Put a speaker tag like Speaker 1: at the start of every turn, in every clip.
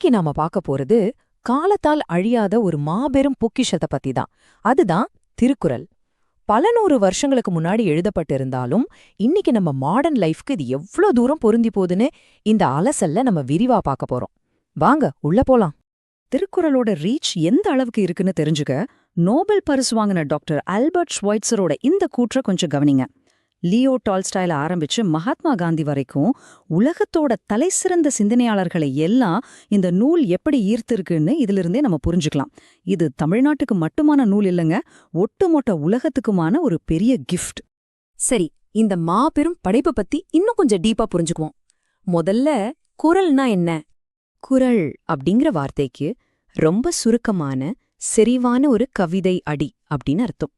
Speaker 1: இன்னைக்கு நாம பார்க்க போறது காலத்தால் அழியாத ஒரு மாபெரும் பொக்கிஷத்தை பத்தி தான். அதுதான் திருக்குறள். பல நூறு வருஷங்களுக்கு முன்னாடி எழுதப்பட்டிருந்தாலும் இன்னைக்கு நம்ம மாடர்ன் லைஃப்க்கு இது எவ்ளோ தூரம் பொருந்தி போகுதுன்னு இந்த அலசல்ல நம்ம விரிவா பார்க்க போறோம். வாங்க உள்ள போலாம்.
Speaker 2: திருக்குறளோட ரீச் எந்த அளவுக்கு இருக்குன்னு தெரிஞ்சுக்க நோபல் பரிசு வாங்கின டாக்டர் ஆல்பர்ட் ஷ்வைட்சரோட இந்த கூற்றை கொஞ்சம் கவனிங்க. லியோ டால்ஸ்டாயில ஆரம்பிச்சு மகாத்மா காந்தி வரைக்கும் உலகத்தோட தலைசிறந்த சிந்தனையாளர்களை எல்லாம் இந்த நூல் எப்படி ஈர்த்திருக்குன்னு இதிலிருந்தே நம்ம புரிஞ்சுக்கலாம். இது தமிழ்நாட்டுக்கு மட்டுமான நூல் இல்லைங்க, ஒட்டுமொத்த உலகத்துக்குமான ஒரு பெரிய கிஃப்ட்.
Speaker 1: சரி, இந்த மாபெரும் படைப்பு பத்தி இன்னும் கொஞ்சம் டீப்பா புரிஞ்சுக்குவோம். முதல்ல குறள்னா என்ன? குறள் அப்படிங்கிற வார்த்தைக்கு ரொம்ப சுருக்கமான செறிவான ஒரு கவிதை அடி அப்படின்னு அர்த்தம்.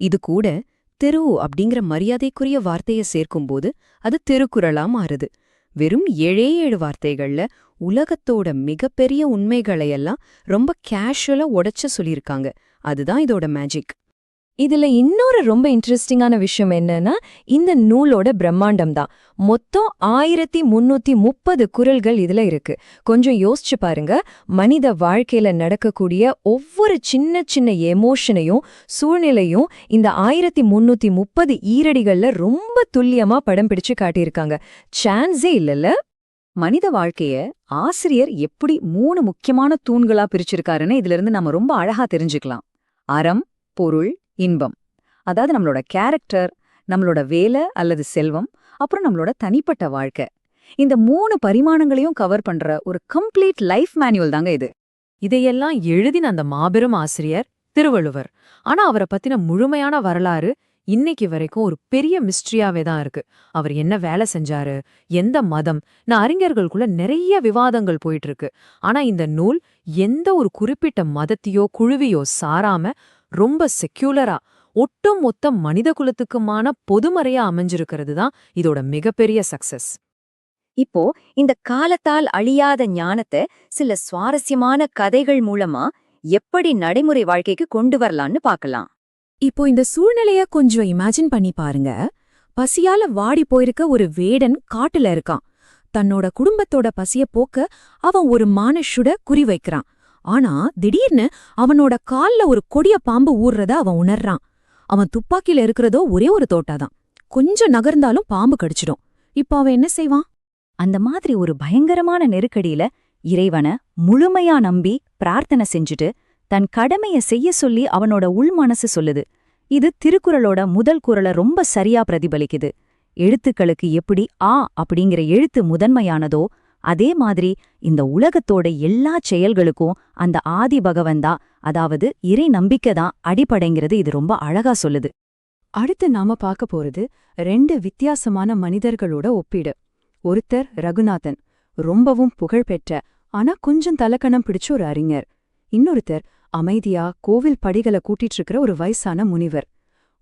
Speaker 1: இது கூட திரு அப்படிங்கிற மரியாதைக்குரிய வார்த்தையை சேர்க்கும்போது அது திருக்குறளா மாறுது. வெறும் 7 வார்த்தைகள்ல உலகத்தோட மிகப்பெரிய உண்மைகளையெல்லாம் ரொம்ப கேஷுவலா உடைச்சு சொல்லியிருக்காங்க. அதுதான் இதோட மேஜிக். இதுல இன்னொரு ரொம்ப இன்ட்ரெஸ்டிங்கான விஷயம் என்னன்னா, இந்த நூலோட பிரம்மாண்டம் தான். மொத்தம் 1330 குறள்கள் இதுல இருக்கு. கொஞ்சம் யோசிச்சு பாருங்க, மனித வாழ்க்கையில நடக்கக்கூடிய ஒவ்வொரு சின்ன சின்ன எமோஷனையும் சூழ்நிலையும் இந்த 1330 ஈரடிகள்ல ரொம்ப துல்லியமா படம் பிடிச்சு காட்டியிருக்காங்க. சான்ஸே இல்லல்ல.
Speaker 2: மனித வாழ்க்கைய ஆசிரியர் எப்படி 3 முக்கியமான தூண்களா பிரிச்சிருக்காருன்னு இதிலிருந்து நம்ம ரொம்ப அழகா தெரிஞ்சுக்கலாம். அறம், பொருள், இன்பம். அதாவது நம்மளோட கேரக்டர், நம்மளோட வேலை அல்லது செல்வம், அப்புறம் நம்மளோட தனிப்பட்ட வாழ்க்கை. இந்த 3 பரிமாணங்களையும் கவர் பண்ற ஒரு கம்ப்ளீட் லைஃப் மேனுவல் தாங்க இது.
Speaker 1: இதையெல்லாம் எழுதின அந்த மாபெரும் ஆசிரியர் திருவள்ளுவர். ஆனா அவரை பத்தின முழுமையான வரலாறு இன்னைக்கு வரைக்கும் ஒரு பெரிய மிஸ்ட்ரியாவே தான் இருக்கு. அவர் என்ன வேலை செஞ்சாரு, எந்த மதம், அறிஞர்களுக்குள்ள நிறைய விவாதங்கள் போயிட்டு இருக்கு. ஆனா இந்த நூல் எந்த ஒரு குறிப்பிட்ட மதத்தையோ குழுவையோ சாராம ரொம்ப செக்யூலரா ஒட்டுமொத்த மனித குலத்துக்குமான பொதுமறையா அமைஞ்சிருக்கிறது தான் இதோட மிகப்பெரிய சக்சஸ்.
Speaker 3: இப்போ இந்த காலத்தால் அழியாத ஞானத்தை சில சுவாரஸ்யமான கதைகள் மூலமா எப்படி நடைமுறை வாழ்க்கைக்கு கொண்டு வரலான்னு பார்க்கலாம்.
Speaker 1: இப்போ இந்த சூழ்நிலைய கொஞ்சம் இமேஜின் பண்ணி பாருங்க. பசியால வாடி போயிருக்க ஒரு வேடன் காட்டுல இருக்கான். தன்னோட குடும்பத்தோட பசிய போக்க அவன் ஒரு மானஷுட குறி வைக்கிறான். ஆனா திடீர்னு அவனோட கால்ல ஒரு கொடிய பாம்பு ஊர்றத அவன் உணர்றான். அவன் துப்பாக்கில இருக்கிறதோ ஒரே ஒரு தோட்டாதான். கொஞ்சம் நகர்ந்தாலும் பாம்பு கடிச்சிடும். இப்போ அவன் என்ன செய்வான்?
Speaker 3: அந்த மாதிரி ஒரு பயங்கரமான நெருக்கடியில இறைவனை முழுமையா நம்பி பிரார்த்தனை செஞ்சுட்டு தன் கடமைய செய்ய சொல்லி அவனோட உள் மனசு சொல்லுது. இது திருக்குறளோட முதல் குறளை ரொம்ப சரியா பிரதிபலிக்குது. எழுத்துக்களுக்கு எப்படி ஆ அப்படிங்கிற எழுத்து முதன்மையானதோ அதே மாதிரி இந்த உலகத்தோட எல்லா செயல்களுக்கும் அந்த ஆதி பகவன்தா, அதாவது இறை நம்பிக்கைதான் அடிப்படைங்கிறது இது ரொம்ப அழகா சொல்லுது.
Speaker 2: அடுத்து நாம பார்க்க போறது 2 வித்தியாசமான மனிதர்களோட ஒப்பீடு. ஒருத்தர் ரகுநாதன், ரொம்பவும் புகழ்பெற்ற ஆனா கொஞ்சம் தலக்கணம் பிடிச்ச ஒரு அறிஞர். இன்னொருத்தர் அமைதியா கோவில் படிகளை கூட்டிட்டு இருக்கிற ஒரு வயசான முனிவர்.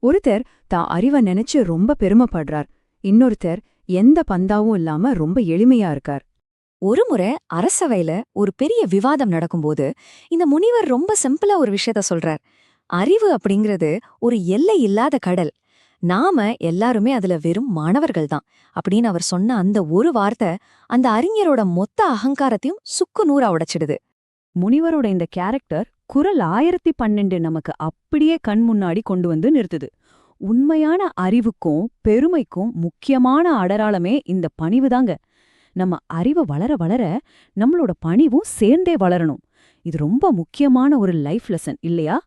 Speaker 2: ஒருத்தர் தான் அறிவை நினைச்சு ரொம்ப பெருமைப்படுறார். இன்னொருத்தர் எந்த பந்தாவும் இல்லாம ரொம்ப எளிமையா இருக்கார்.
Speaker 3: ஒருமுறை அரசவையில ஒரு பெரிய விவாதம் நடக்கும்போது இந்த முனிவர் ரொம்ப சிம்பிளா ஒரு விஷயத்த சொல்றார். அறிவு அப்படிங்கிறது ஒரு எல்லை இல்லாத கடல். நாம எல்லாருமே அதுல வெறும் மாணவர்கள் தான் அப்படின்னு அவர் சொன்ன அந்த ஒரு வார்த்தை அந்த அறிஞரோட மொத்த அகங்காரத்தையும் சுக்கு நூறா உடைச்சிடுது.
Speaker 2: முனிவரோட இந்த கேரக்டர் குறள் 1012 நமக்கு அப்படியே கண் முன்னாடி கொண்டு வந்து நிறுத்துது. உண்மையான அறிவுக்கும் பெருமைக்கும் முக்கியமான அடையாளமே இந்த பணிவுதாங்க. நம்ம அறிவு வளர வளர நம்மளோட பணிவும் சேர்ந்தே வளரணும். இது ரொம்ப முக்கியமான ஒரு லைஃப் லெசன் இல்லையா?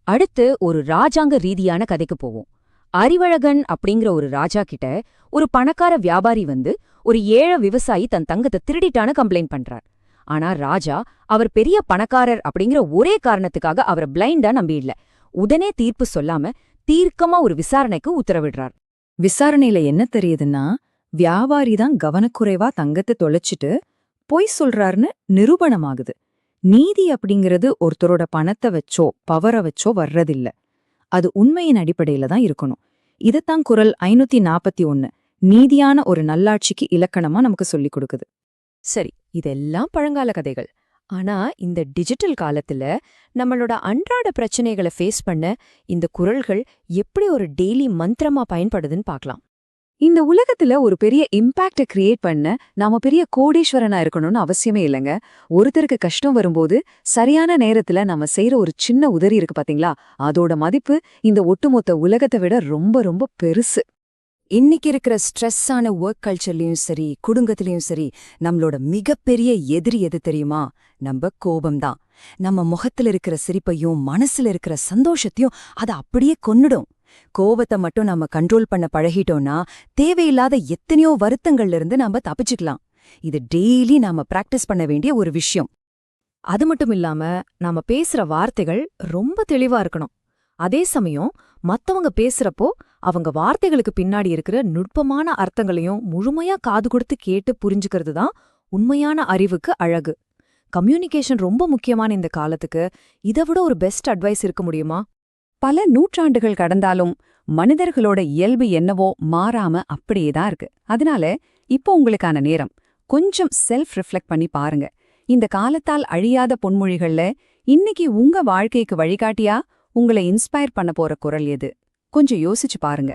Speaker 1: அடுத்து ஒரு ராஜாங்க ரீதியான கதைக்கு போவோம். அறிவழகன் அப்படிங்கிற ஒரு ராஜா கிட்ட ஒரு பணக்கார வியாபாரி வந்து ஒரு ஏழை விவசாயி தன் தங்கத்தை திருடிட்டான்னு கம்ப்ளைண்ட் பண்றார். ஆனா ராஜா அவர் பெரிய பணக்காரர் அப்படிங்கிற ஒரே காரணத்துக்காக அவரை பிளைண்டா நம்பிடல. உடனே தீர்ப்பு சொல்லாம தீர்க்கமா ஒரு விசாரணைக்கு உத்தரவிடுறார்.
Speaker 2: விசாரணையில என்ன தெரியுதுன்னா, வியாபாரிதான் கவனக்குறைவா தங்கத்தை தொலைச்சிட்டு பொய் சொல்றாருன்னு நிரூபணமாகுது. நீதி அப்படிங்கிறது ஒருத்தரோட பணத்தை வச்சோ பவரை வச்சோ வர்றதில்ல. அது உண்மையின் அடிப்படையில தான் இருக்கணும். இதத்தான் குறள் 541 நீதியான ஒரு நல்லாட்சிக்கு இலக்கணமா நமக்கு சொல்லிக் கொடுக்குது.
Speaker 1: சரி, இதெல்லாம் பழங்கால கதைகள். ஆனா இந்த டிஜிட்டல் காலத்துல நம்மளோட அன்றாட பிரச்சனைகளை ஃபேஸ் பண்ண இந்த குறள்கள் எப்படி ஒரு டெய்லி மந்திரமா பயன்படுதுன்னு பார்க்கலாம்.
Speaker 2: இந்த உலகத்துல ஒரு பெரிய இம்பாக்ட கிரியேட் பண்ண நாம பெரிய கோடீஸ்வரனா இருக்கணும்னு அவசியமே இல்லைங்க. ஒருத்தருக்கு கஷ்டம் வரும்போது சரியான நேரத்துல நாம செய்யற ஒரு சின்ன உதவி இருக்கு பாத்தீங்களா, அதோட மதிப்பு இந்த ஒட்டுமொத்த உலகத்தை விட ரொம்ப ரொம்ப பெருசு.
Speaker 4: இன்னைக்கு இருக்கிற ஸ்ட்ரெஸ்ஸான ஒர்க் கல்ச்சர்லயும் சரி, குடும்பத்திலயும் சரி, நம்மளோட மிகப்பெரிய எதிரி எது தெரியுமா? நம்ம கோபம்தான். நம்ம முகத்துல இருக்கிற சிரிப்பையும் மனசுல இருக்கிற சந்தோஷத்தையும் அதை அப்படியே கொன்னுடும். கோபத்தை மட்டும் நம்ம கண்ட்ரோல் பண்ண பழகிட்டோம்னா தேவையில்லாத எத்தனையோ வருத்தங்கள்ல இருந்து நாம தப்பிச்சுக்கலாம். இது டெய்லி நாம பிராக்டிஸ் பண்ண வேண்டிய ஒரு விஷயம்.
Speaker 1: அது மட்டும் இல்லாம நாம பேசுற வார்த்தைகள் ரொம்ப தெளிவா இருக்கணும். அதே சமயம் மத்தவங்க பேசுறப்போ அவங்க வார்த்தைகளுக்கு பின்னாடி இருக்கிற நுட்பமான அர்த்தங்களையும் முழுமையா காது கொடுத்து கேட்டு புரிஞ்சுக்கிறது தான் உண்மையான அறிவுக்கு அழகு. கம்யூனிகேஷன் ரொம்ப முக்கியமான இந்த காலத்துக்கு இதை விட ஒரு பெஸ்ட் அட்வைஸ் இருக்க முடியுமா?
Speaker 2: பல நூற்றாண்டுகள் கடந்தாலும் மனிதர்களோட இயல்பு என்னவோ மாறாம அப்படியேதான் இருக்கு. அதனால இப்போ உங்களுக்கான நேரம். கொஞ்சம் செல்ஃப் ரிஃப்ளெக்ட் பண்ணி பாருங்க. இந்த காலத்தால் அழியாத பொன்மொழிகள்ல இன்னைக்கு உங்க வாழ்க்கைக்கு வழிகாட்டியா உங்களை இன்ஸ்பயர் பண்ண போற குரல் எது? கொஞ்சம் யோசிச்சு பாருங்க.